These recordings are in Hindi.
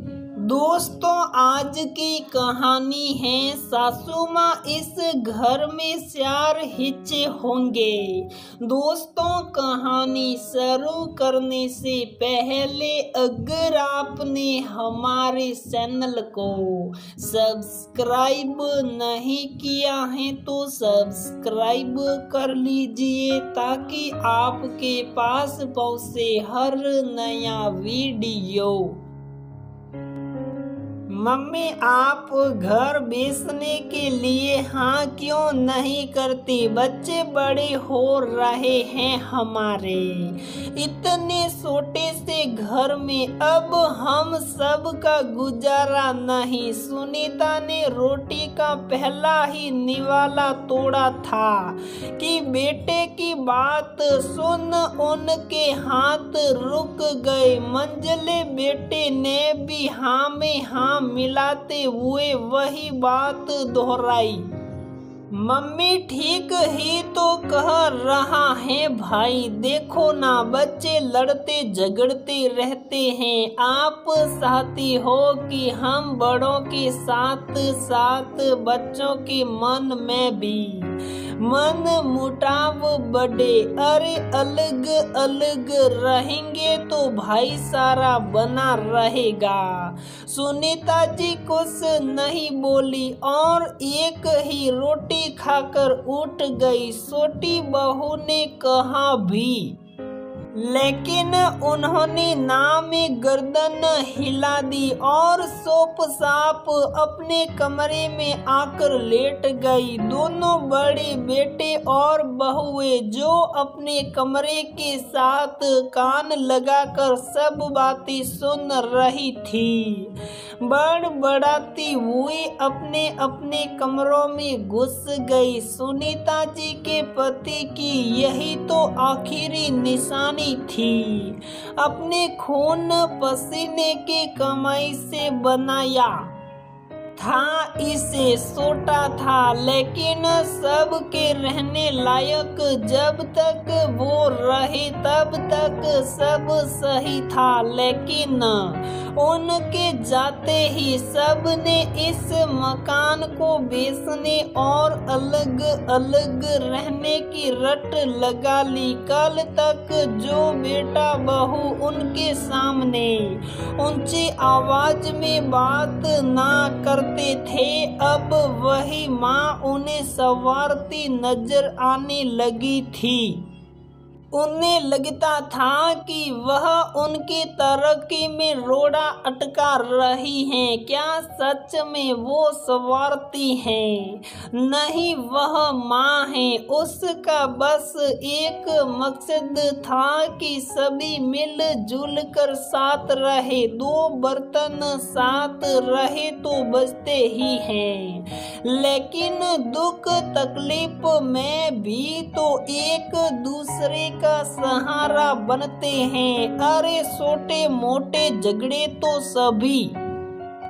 दोस्तों, आज की कहानी है सासू माँ इस घर में 4 हिस्से होंगे। दोस्तों, कहानी शुरू करने से पहले अगर आपने हमारे चैनल को सब्सक्राइब नहीं किया है तो सब्सक्राइब कर लीजिए ताकि आपके पास पहुंचे हर नया वीडियो। मम्मी, आप घर बेचने के लिए हाँ क्यों नहीं करती? बच्चे बड़े हो रहे हैं हमारे। इतने छोटे से घर में अब हम सब का गुजारा नहीं। सुनीता ने रोटी का पहला ही निवाला तोड़ा था कि बेटे की बात सुन उनके हाथ रुक गए। मंझले बेटे ने भी हाँ में हाँ मिलाते हुए वही बात दोहराई। मम्मी, ठीक ही तो कह रहा है भाई। देखो ना, बच्चे लड़ते झगड़ते रहते हैं। आप चाहती हो कि हम बड़ों के साथ साथ बच्चों के मन में भी मन मुटाव बढ़े। अरे अलग अलग रहेंगे तो भाईचारा बना रहेगा। सुनीता जी कुछ नहीं बोली और एक ही रोटी खाकर उठ गई। छोटी बहू ने कहा भी, लेकिन उन्होंने ना में गर्दन हिला दी और चुपचाप अपने कमरे में आकर लेट गई। दोनों बड़े बेटे और बहुएं जो अपने कमरे के साथ कान लगाकर सब बातें सुन रही थी, बड़बड़ाती हुई अपने अपने कमरों में घुस गई। सुनीता जी के पति की यही तो आखिरी निशानी थी। अपने खून पसीने की कमाई से बनाया था इसे। छोटा था लेकिन सबके रहने लायक। जब तक वो रहे तब तक सब सही था, लेकिन उनके जाते ही सबने इस मकान को बेचने और अलग अलग रहने की रट लगा ली। कल तक जो बेटा बहू उनके सामने ऊंची आवाज में बात ना करते थे, अब वही माँ उन्हें संवारती नजर आने लगी थी। उन्हें लगता था कि वह उनकी तरक्की में रोड़ा अटका रही हैं। क्या सच में वो संवारती हैं? नहीं, वह माँ है। उसका बस एक मकसद था कि सभी मिलजुल कर साथ रहे। 2 बर्तन साथ रहे तो बचते ही हैं, लेकिन दुख तकलीफ में भी तो एक दूसरे का सहारा बनते हैं। अरे छोटे मोटे झगड़े तो सभी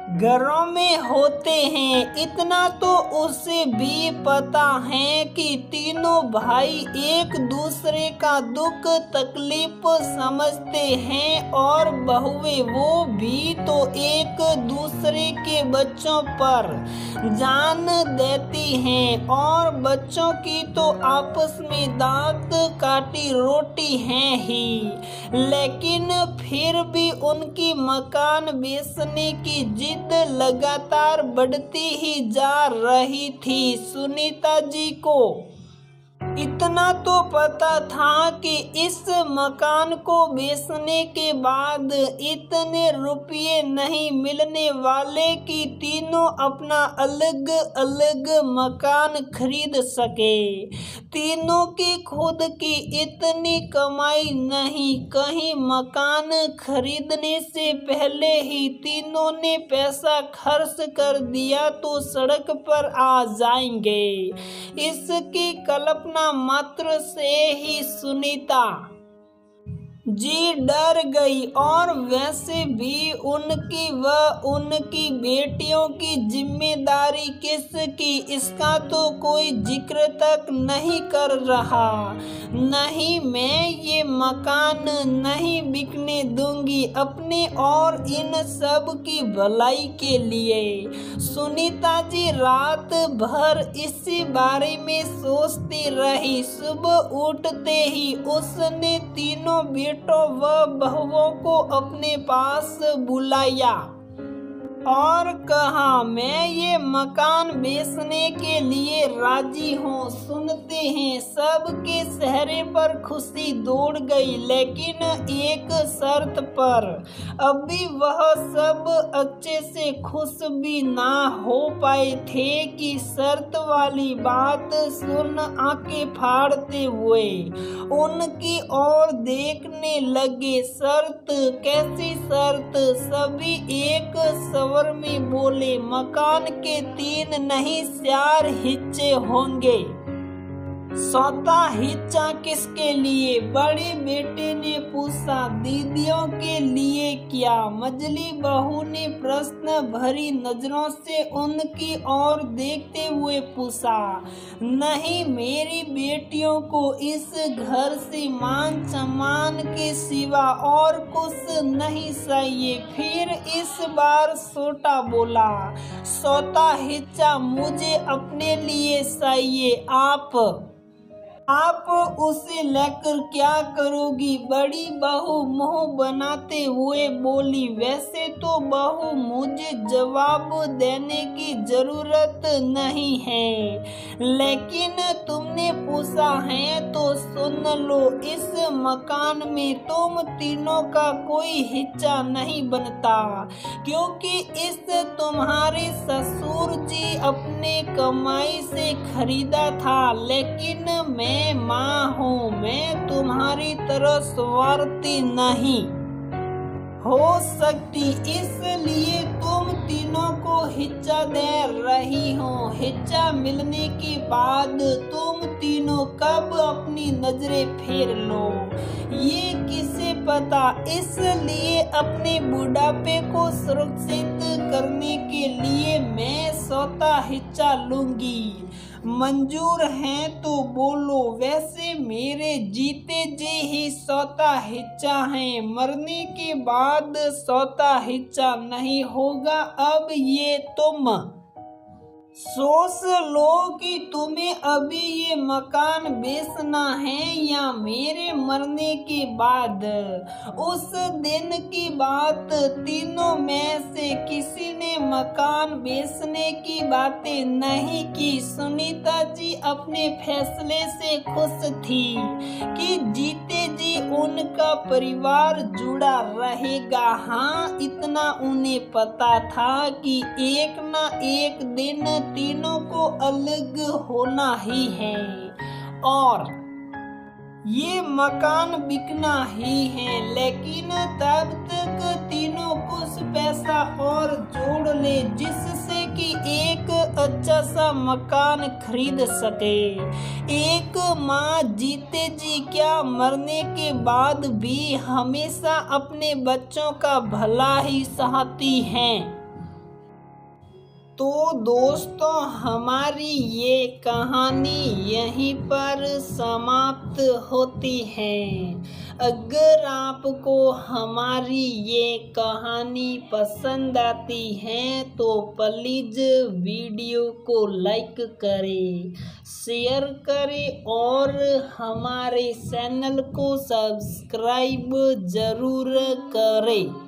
घरों में होते हैं। इतना तो उसे भी पता है कि तीनों भाई एक दूसरे का दुख तकलीफ समझते हैं और बहुएं वो भी तो एक दूसरे के बच्चों पर जान देती हैं और बच्चों की तो आपस में दांत काटी रोटी है ही। लेकिन फिर भी उनकी मकान बेचने की जिद लगातार बढ़ती ही जा रही थी। सुनीता जी को इतना तो पता था कि इस मकान को बेचने के बाद इतने रुपये नहीं मिलने वाले कि तीनों अपना अलग अलग मकान खरीद सके। तीनों की खुद की इतनी कमाई नहीं। कहीं मकान खरीदने से पहले ही तीनों ने पैसा खर्च कर दिया तो सड़क पर आ जाएंगे। इसकी कल्पना मात्र से ही सुनीता जी डर गई। और वैसे भी उनकी व उनकी बेटियों की जिम्मेदारी किसकी, इसका तो कोई जिक्र तक नहीं कर रहा। नहीं, मैं ये मकान नहीं बिकने दूंगी अपने और इन सब की भलाई के लिए। सुनीता जी रात भर इसी बारे में सोचती रही। सुबह उठते ही उसने तीनों बेटों व बहुओं को अपने पास बुलाया और कहा, मैं ये मकान बेचने के लिए राजी हूँ। सुनते हैं सबके चेहरे पर खुशी दौड़ गई, लेकिन एक शर्त पर। अभी वह सब अच्छे से खुश भी ना हो पाए थे कि शर्त वाली बात सुन आंखें फाड़ते हुए उनकी ओर देखने लगे। शर्त? कैसी शर्त? सभी एक स्वर में बोले, मकान के 3 नहीं 4 हिस्से होंगे। सौता हिस्सा किसके लिए? बड़े बेटे ने पूछा। दीदियों के लिए क्या? मझली बहू ने प्रश्न भरी नजरों से उनकी ओर देखते हुए पूछा। नहीं, मेरी बेटियों को इस घर से मान सम्मान के सिवा और कुछ नहीं चाहिए। फिर इस बार छोटा बोला, सौता हिस्सा मुझे अपने लिए चाहिए। आप उसे लेकर क्या करोगी? बड़ी बहू मुंह बनाते हुए बोली। वैसे तो बहू मुझे जवाब देने की जरूरत नहीं है, लेकिन तुमने पूछा है तो सुन लो। इस मकान में तुम तीनों का कोई हिस्सा नहीं बनता, क्योंकि इस तुम्हारे ससुर जी अपने कमाई से खरीदा था। लेकिन मैं माँ हूँ, मैं तुम्हारी तरह स्वार्थी नहीं हो सकती, इसलिए तुम तीनों को हिस्सा दे रही हो। हिस्सा मिलने के बाद तुम तीनों कब अपनी नजरें फेर लो, ये किसे पता। इसलिए अपने बुढ़ापे को सुरक्षित करने के लिए मैं सौता हिस्सा लूंगी। मंजूर है तो बोलो। वैसे मेरे जीते जी ही सौता हिस्सा है, मरने के बाद सौता हिस्सा नहीं होगा। अब ये तुम सोच लो कि तुम्हें अभी ये मकान बेचना है या मेरे मरने के बाद। उस दिन की बात, तीनों में से किसी ने मकान बेचने की बातें नहीं की। सुनीता जी अपने फैसले से खुश थी कि जीते जी उनका परिवार जुड़ा रहेगा। हाँ, इतना उन्हें पता था कि एक न एक दिन तीनों को अलग होना ही है और ये मकान बिकना ही है। लेकिन तब तक तीनों कुछ पैसा और जोड़ ले, जिससे कि एक अच्छा सा मकान खरीद सके। एक माँ जीते जी क्या, मरने के बाद भी हमेशा अपने बच्चों का भला ही चाहती हैं। तो दोस्तों, हमारी ये कहानी यहीं पर समाप्त होती है। अगर आपको हमारी ये कहानी पसंद आती है तो प्लीज़ वीडियो को लाइक करें, शेयर करें और हमारे चैनल को सब्सक्राइब ज़रूर करें।